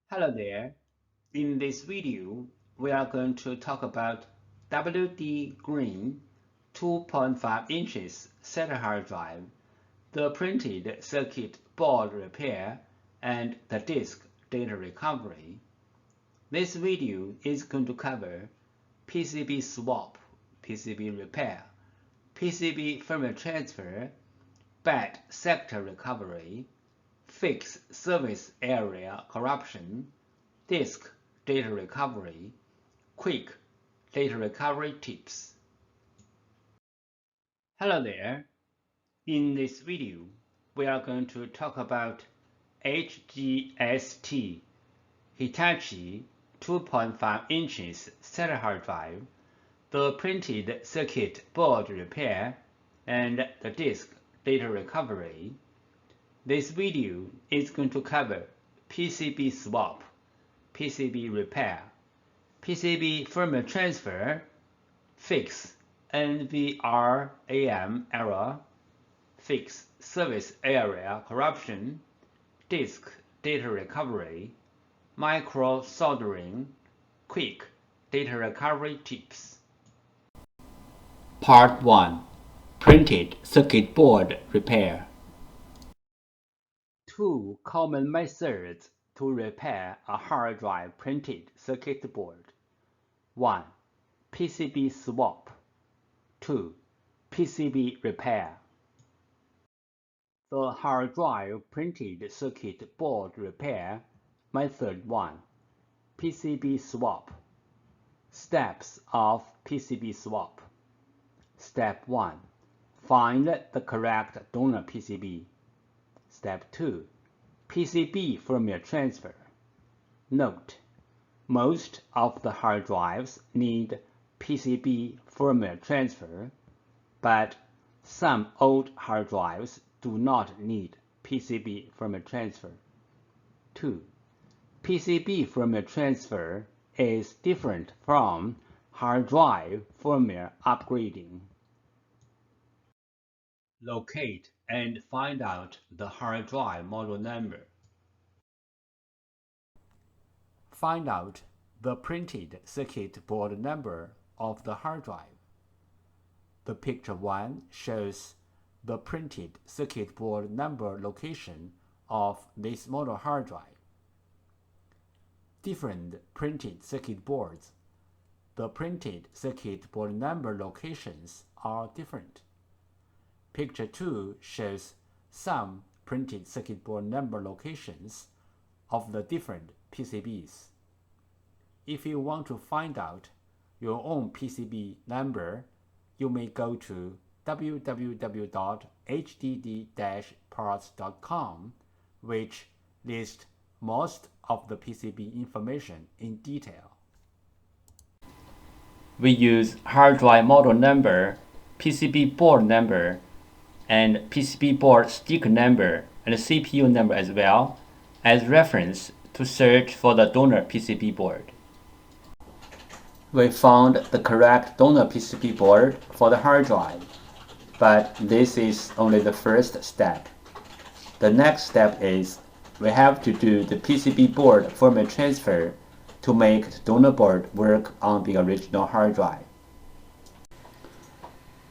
Hello there. In this video, we are going to talk about WD Green 2.5 inches SATA hard drive, the printed circuit board repair, and the disk data recovery. This video is going to cover PCB swap, PCB repair, PCB firmware transfer, bad sector recovery, fix service area corruption, disk data recovery, quick data recovery tips. Hello there. In this video, we are going to talk about HGST Hitachi 2.5 inches SATA hard drive, the printed circuit board repair, and the disk data recovery. This video is going to cover PCB swap, PCB repair, PCB firmware transfer, fix NVRAM error, fix service area corruption, disk data recovery, micro soldering, quick data recovery tips. Part 1. Printed circuit board repair. Two common methods to repair a hard drive printed circuit board. 1. PCB swap. 2. PCB repair. The hard drive printed circuit board repair. Method 1. PCB swap. Steps of PCB swap. Step 1. Find the correct donor PCB. Step 2. PCB firmware transfer. Note: most of the hard drives need PCB firmware transfer, but some old hard drives do not need PCB firmware transfer. 2. PCB firmware transfer is different from hard drive firmware upgrading. Locate and find out the hard drive model number. Find out the printed circuit board number of the hard drive. The picture 1 shows the printed circuit board number location of this model hard drive. Different printed circuit boards. The printed circuit board number locations are different. Picture 2 shows some printed circuit board number locations of the different PCBs. If you want to find out your own PCB number, you may go to www.hdd-parts.com, which lists most of the PCB information in detail. We use hard drive model number, PCB board number, and PCB board sticker number and CPU number as well as reference to search for the donor PCB board. We found the correct donor PCB board for the hard drive, but this is only the first step. The next step is we have to do the PCB board firmware transfer to make the donor board work on the original hard drive.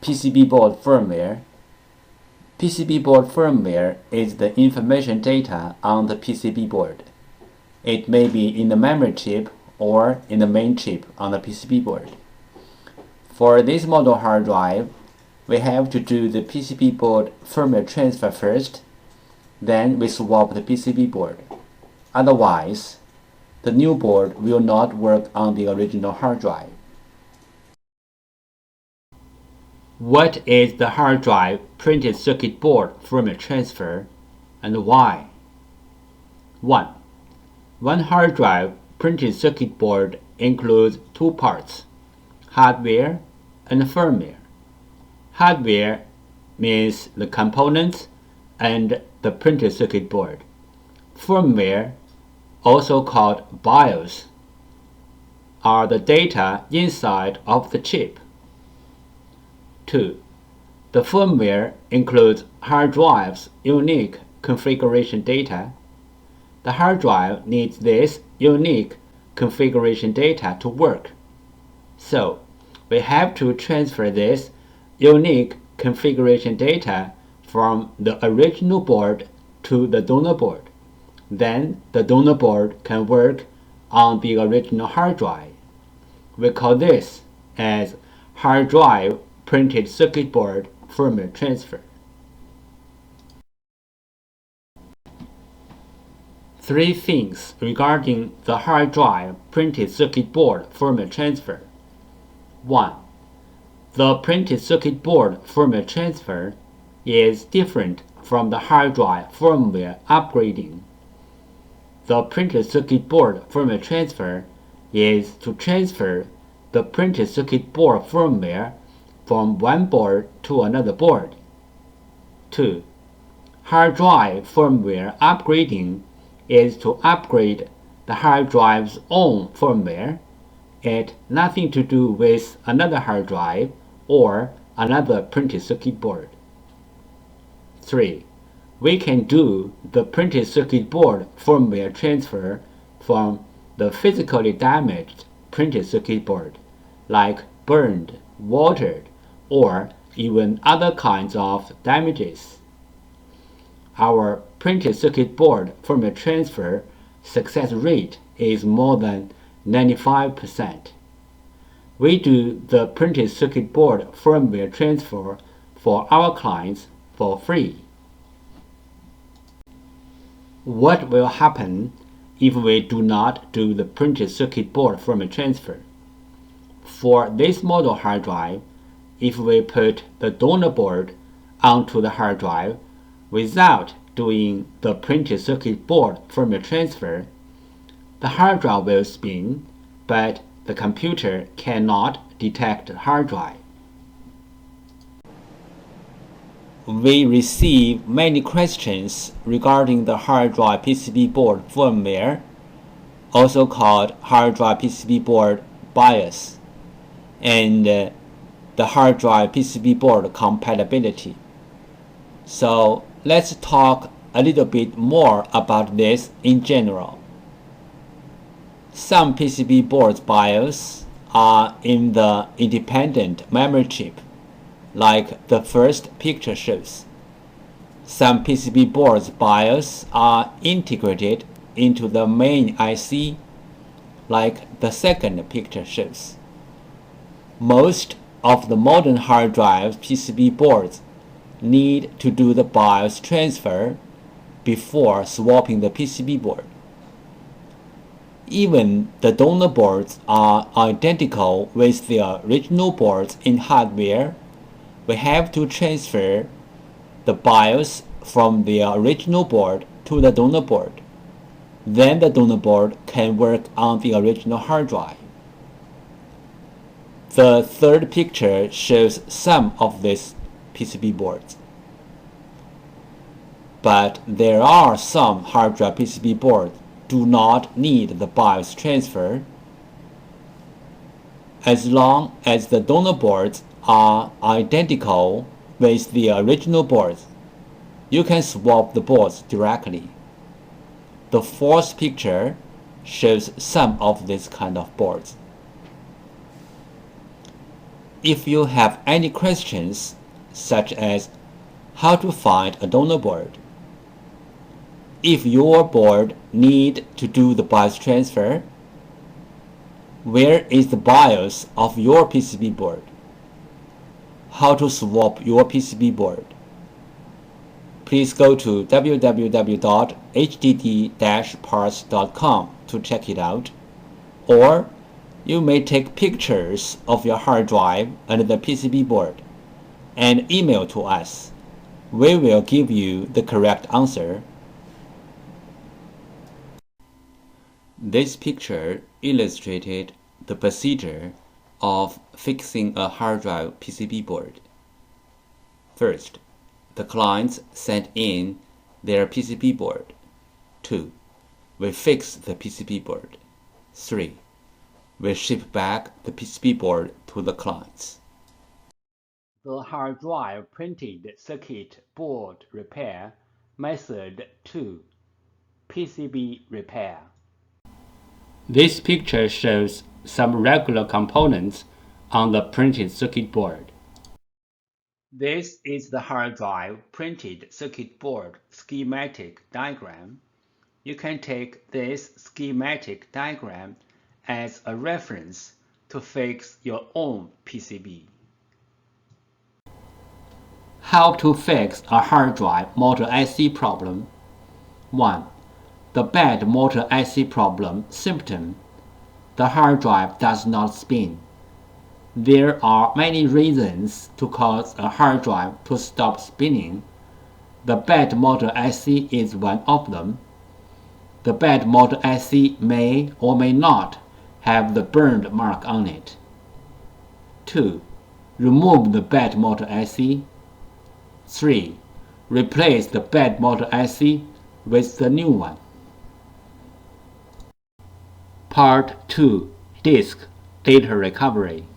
PCB board firmware. PCB board firmware is the information data on the PCB board. It may be in the memory chip or in the main chip on the PCB board. For this model hard drive, we have to do the PCB board firmware transfer first, then we swap the PCB board. Otherwise, the new board will not work on the original hard drive. What is the hard drive printed circuit board firmware transfer and why? 1. One hard drive printed circuit board includes two parts, hardware and firmware. Hardware means the components and the printed circuit board. Firmware, also called BIOS, are the data inside of the chip. 2. The firmware includes hard drive's unique configuration data. the hard drive needs this unique configuration data to work. So, we have to transfer this unique configuration data from the original board to the donor board. Then the donor board can work on the original hard drive. We call this as hard drive printed circuit board firmware transfer. Three things regarding the hard drive printed circuit board firmware transfer. 1. The printed circuit board firmware transfer is different from the hard drive firmware upgrading. The printed circuit board firmware transfer is to transfer the printed circuit board firmware from one board to another board. 2. Hard drive firmware upgrading is to upgrade the hard drive's own firmware. It has nothing to do with another hard drive or another printed circuit board. 3. We can do the printed circuit board firmware transfer from the physically damaged printed circuit board, like burned, watered, or even other kinds of damages. Our printed circuit board firmware transfer success rate is more than 95%. We do the printed circuit board firmware transfer for our clients for free. What will happen if we do not do the printed circuit board firmware transfer? For this model hard drive, if we put the donor board onto the hard drive without doing the printed circuit board firmware transfer, the hard drive will spin, but the computer cannot detect the hard drive. We receive many questions regarding the hard drive PCB board firmware, also called hard drive PCB board BIOS, and the hard drive PCB board compatibility. So let's talk a little bit more about this in general. Some PCB boards BIOS are in the independent memory chip, like the first picture shows. Some PCB boards BIOS are integrated into the main IC, like the second picture shows. Most of the modern hard drive PCB boards need to do the BIOS transfer before swapping the PCB board. Even the donor boards are identical with the original boards in hardware. We have to transfer the BIOS from the original board to the donor board. Then the donor board can work on the original hard drive. The third picture shows some of these PCB boards. But there are some hard drive PCB boards do not need the BIOS transfer. As long as the donor boards are identical with the original boards, you can swap the boards directly. The fourth picture shows some of these kind of boards. If you have any questions, such as how to find a donor board, if your board needs to do the BIOS transfer, where is the BIOS of your PCB board, how to swap your PCB board, please go to www.hdd-parts.com to check it out, or you may take pictures of your hard drive and the PCB board and email to us. We will give you the correct answer. This picture illustrated the procedure of fixing a hard drive PCB board. First, the clients sent in their PCB board. 2. We fix the PCB board. 3. We ship back the PCB board to the clients. The hard drive printed circuit board repair method 2. PCB Repair. This picture shows some regular components on the printed circuit board. This is the hard drive printed circuit board schematic diagram. You can take this schematic diagram as a reference to fix your own PCB. How to fix a hard drive motor IC problem. 1. The bad motor IC problem symptom. The hard drive does not spin. There are many reasons to cause a hard drive to stop spinning. The bad motor IC is one of them. The bad motor IC may or may not have the burned mark on it. 2. Remove the bad motor IC. 3. Replace the bad motor IC with the new one. Part 2. Disk Data Recovery.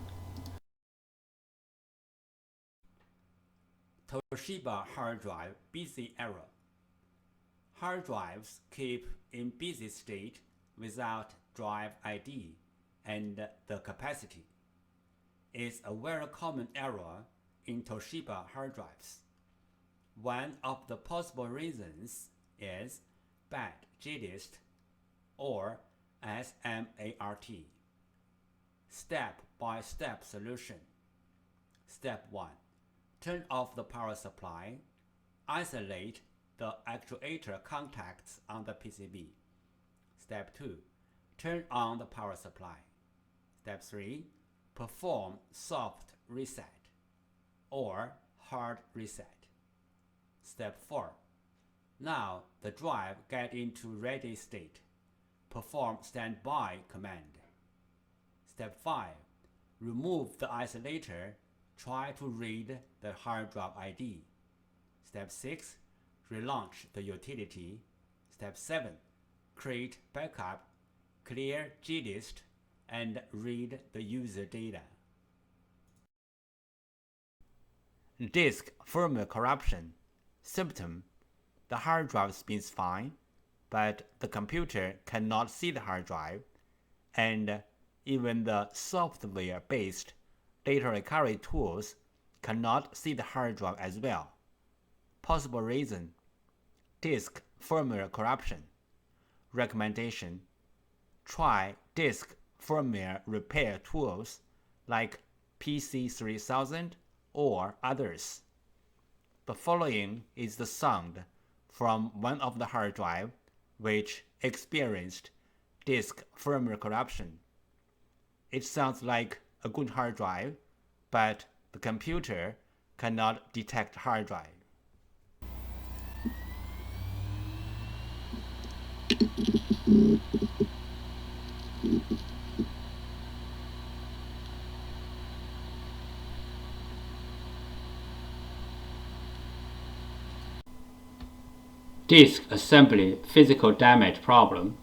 Toshiba hard drive busy error. Hard drives keep in busy state without drive ID and the capacity. It's a very common error in Toshiba hard drives. One of the possible reasons is bad HGST or SMART. Step-by-step solution. Step 1. Turn off the power supply. Isolate the actuator contacts on the PCB. Step 2. Turn on the power supply. Step 3. Perform soft reset or hard reset. Step 4. Now the drive get into ready state. Perform standby command. Step 5. Remove the isolator. Try to read the hard drive ID. Step 6. Relaunch the utility. Step 7. Create backup, clear HGST, and read the user data. Disk firmware corruption. Symptom. The hard drive spins fine, but the computer cannot see the hard drive, and even the software-based data recovery tools cannot see the hard drive as well. Possible reason: disk firmware corruption. Recommendation: try disk firmware repair tools like PC3000 or others. The following is the sound from one of the hard drive which experienced disk firmware corruption. It sounds like a good hard drive, but the computer cannot detect hard drive. Disk assembly physical damage problem.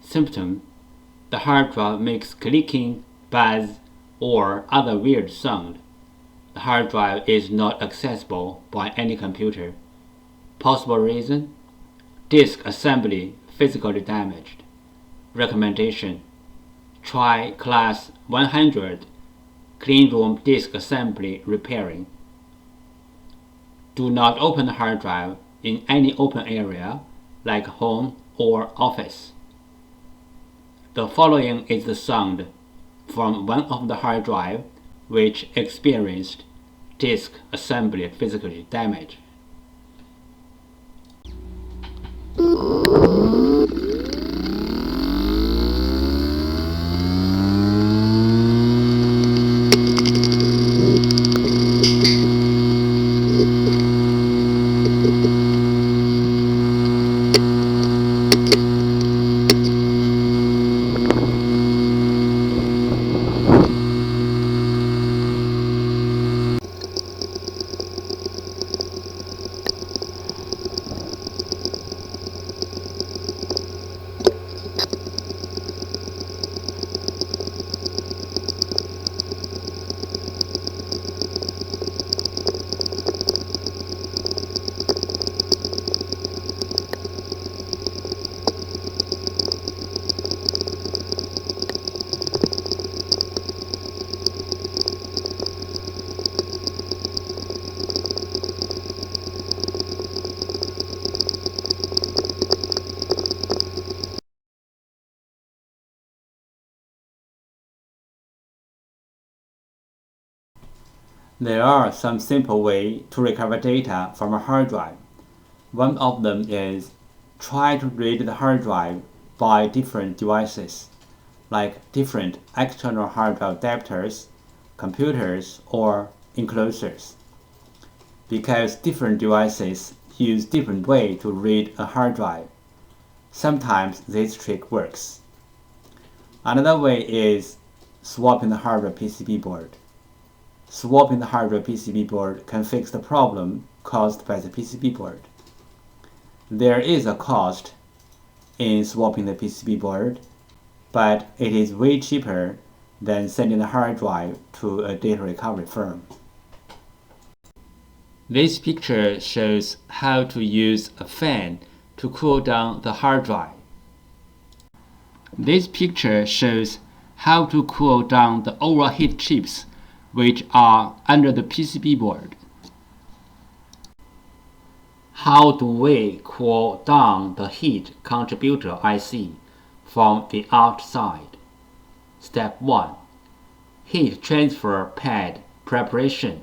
Symptom: the hard drive makes clicking, buzz, or other weird sound. The hard drive is not accessible by any computer. Possible reason: disk assembly physically damaged. Recommendation: try class 100 cleanroom disk assembly repairing. Do not open the hard drive in any open area like home or office. The following is the sound from one of the hard drive which experienced disk assembly physical damage. There are some simple ways to recover data from a hard drive. One of them is try to read the hard drive by different devices, like different external hard drive adapters, computers, or enclosures. Because different devices use different ways to read a hard drive, sometimes this trick works. Another way is swapping the hardware PCB board. Swapping the hardware PCB board can fix the problem caused by the PCB board. There is a cost in swapping the PCB board, but it is way cheaper than sending the hard drive to a data recovery firm. This picture shows how to use a fan to cool down the hard drive. This picture shows how to cool down the overheat chips which are under the PCB board. How do we cool down the heat contributor IC from the outside? Step 1. Heat transfer pad preparation.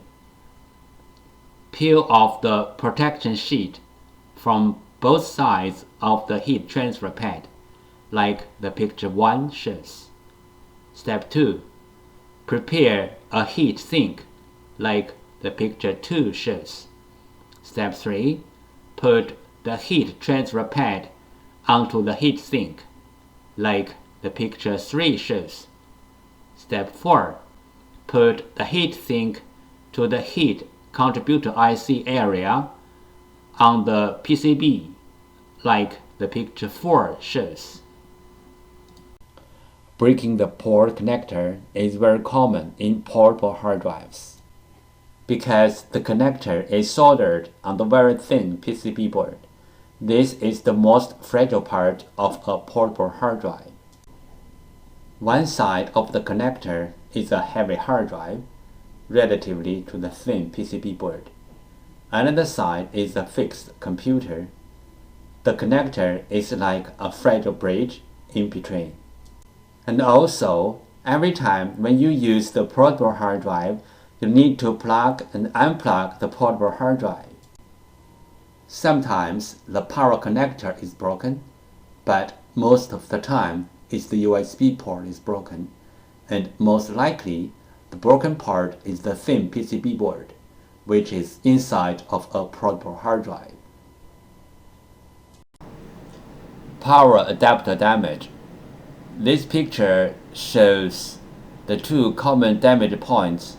Peel off the protection sheet from both sides of the heat transfer pad, like the picture 1 shows. Step 2. Prepare a heat sink, like the picture 2 shows. Step 3. Put the heat transfer pad onto the heat sink, like the picture 3 shows. Step 4. Put the heat sink to the heat contributor IC area on the PCB, like the picture 4 shows. Breaking the port connector is very common in portable hard drives, because the connector is soldered on the very thin PCB board. This is the most fragile part of a portable hard drive. One side of the connector is a heavy hard drive, relatively to the thin PCB board. Another side is a fixed computer. The connector is like a fragile bridge in between. And also, every time when you use the portable hard drive, you need to plug and unplug the portable hard drive. Sometimes the power connector is broken, but most of the time it's the USB port is broken, and most likely the broken part is the thin PCB board, which is inside of a portable hard drive. Power adapter damage. This picture shows the two common damage points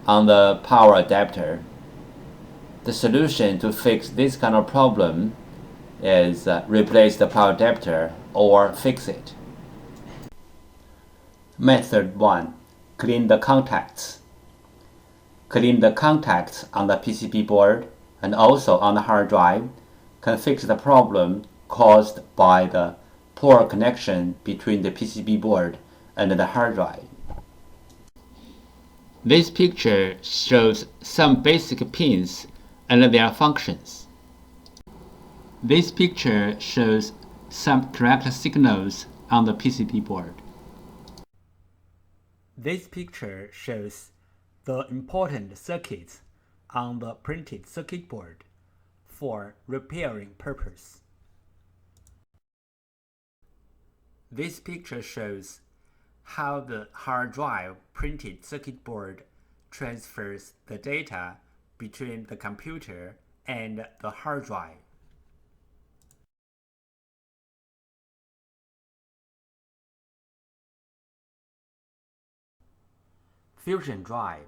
on the power adapter. The solution to fix this kind of problem is replace the power adapter or fix it. Method 1. Clean the contacts. Clean the contacts on the PCB board and also on the hard drive can fix the problem caused by the poor connection between the PCB board and the hard drive. This picture shows some basic pins and their functions. This picture shows some correct signals on the PCB board. This picture shows the important circuits on the printed circuit board for repairing purpose. This picture shows how the hard drive printed circuit board transfers the data between the computer and the hard drive. Fusion drive.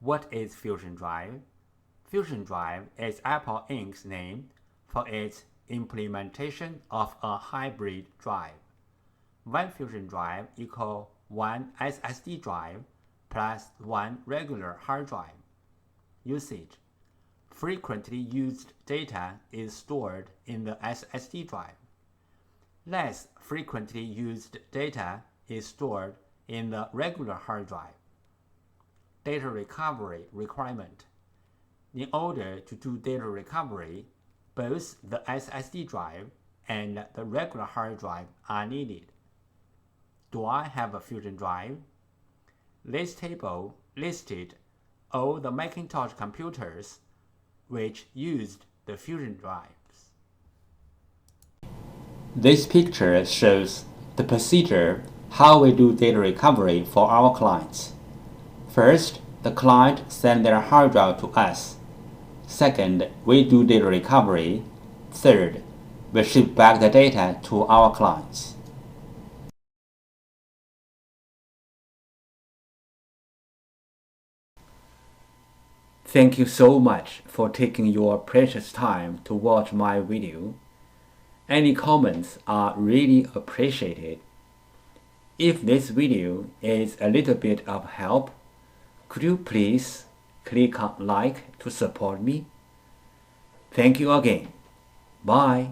What is Fusion drive? Fusion drive is Apple Inc.'s name for its implementation of a hybrid drive. One Fusion drive equals one SSD drive plus one regular hard drive. Usage. Frequently used data is stored in the SSD drive. Less frequently used data is stored in the regular hard drive. Data recovery requirement. In order to do data recovery, both the SSD drive and the regular hard drive are needed. Do I have a Fusion drive? This table listed all the Macintosh computers which used the Fusion drives. This picture shows the procedure how we do data recovery for our clients. First, the client sends their hard drive to us. Second, we do data recovery. Third, we ship back the data to our clients. Thank you so much for taking your precious time to watch my video. Any comments are really appreciated. If this video is a little bit of help, could you please click on like to support me? Thank you again. Bye.